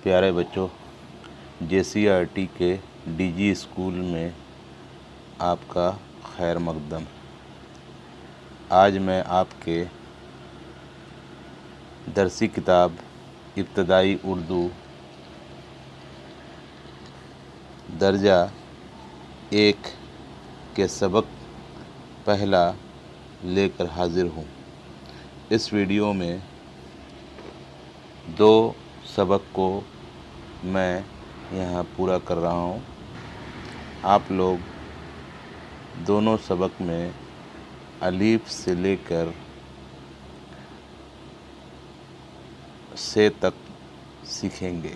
پیارے بچوں، JCRT کے DG اسکول میں آپ کا خیر مقدم۔ آج میں آپ کے درسی کتاب ابتدائی اردو درجہ 1 کے سبق پہلا لے کر حاضر ہوں۔ اس ویڈیو میں 2 سبق کو میں یہاں پورا کر رہا ہوں۔ آپ لوگ دونوں سبق میں الف سے لے کر سے تک سیکھیں گے۔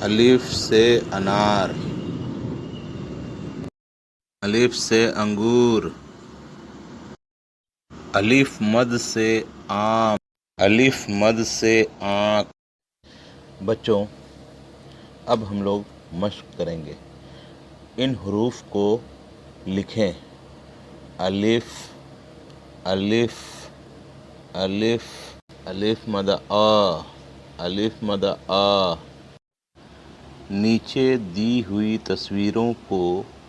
الف سے انار، الف سے انگور، الف مد سے آم، الف مد سے آنکھ۔ بچوں، اب ہم لوگ مشق کریں گے۔ ان حروف کو لکھیں۔ الف، الف، الف، الف مد آ، الف مد آ۔ نیچے دی ہوئی تصویروں کو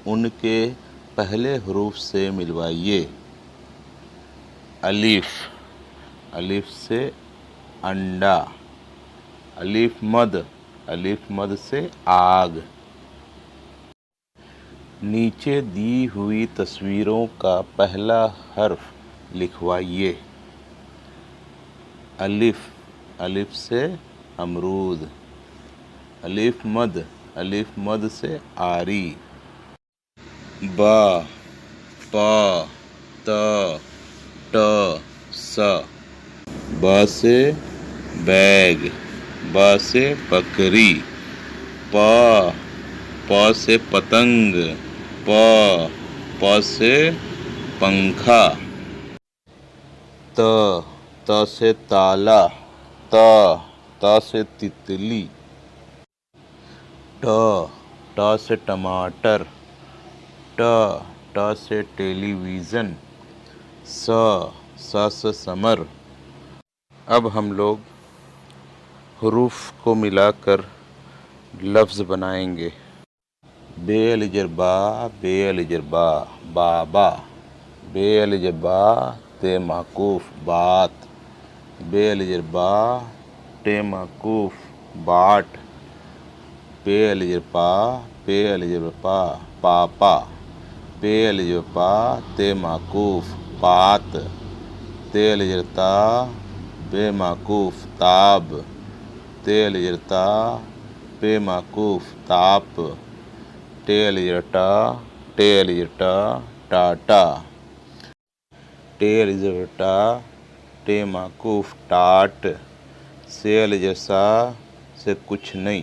ان کے پہلے حروف سے ملوائیے۔ الف، الف سے انڈا، الف مد، الف مد سے آگ۔ نیچے دی ہوئی تصویروں کا پہلا حرف لکھوائیے۔ الف، الف سے امرود، الف مد، الف مد سے آری۔ با، پا، تا، ٹا، سا۔ با سے بیگ، با سے بکری۔ پا، پا سے پتنگ، پا، پا سے پنکھا۔ تا، تا سے تالا، تا، تا سے تتلی۔ ٹا، ٹا سے ٹماٹر، ٹا، ٹا سے ٹیلی ویژن۔ سا، سا سے سمر۔ اب ہم لوگ حروف کو ملا کر لفظ بنائیں گے۔ بے الف زیر با، بے الف زیر با، بابا۔ بے الف زیر با، تے معکوف، بات۔ بے الف زیر با، ٹے معکوف، باٹ۔ پے الف زیر پا، پے الف زیر پا، پاپا۔ پے الف زیر پا، تے معکوف، پات۔ تے الف زیر تا، بے معکوف، تاب۔ تے الف زیر تا، پے معکوف، تاپ۔ ٹے الف زیر ٹا، ٹے الف زیر ٹا، ٹاٹا۔ ٹے الف زیر ٹا، ٹے معکوف، ٹاٹ۔ سے الف زیر سا، سے کچھ نہیں۔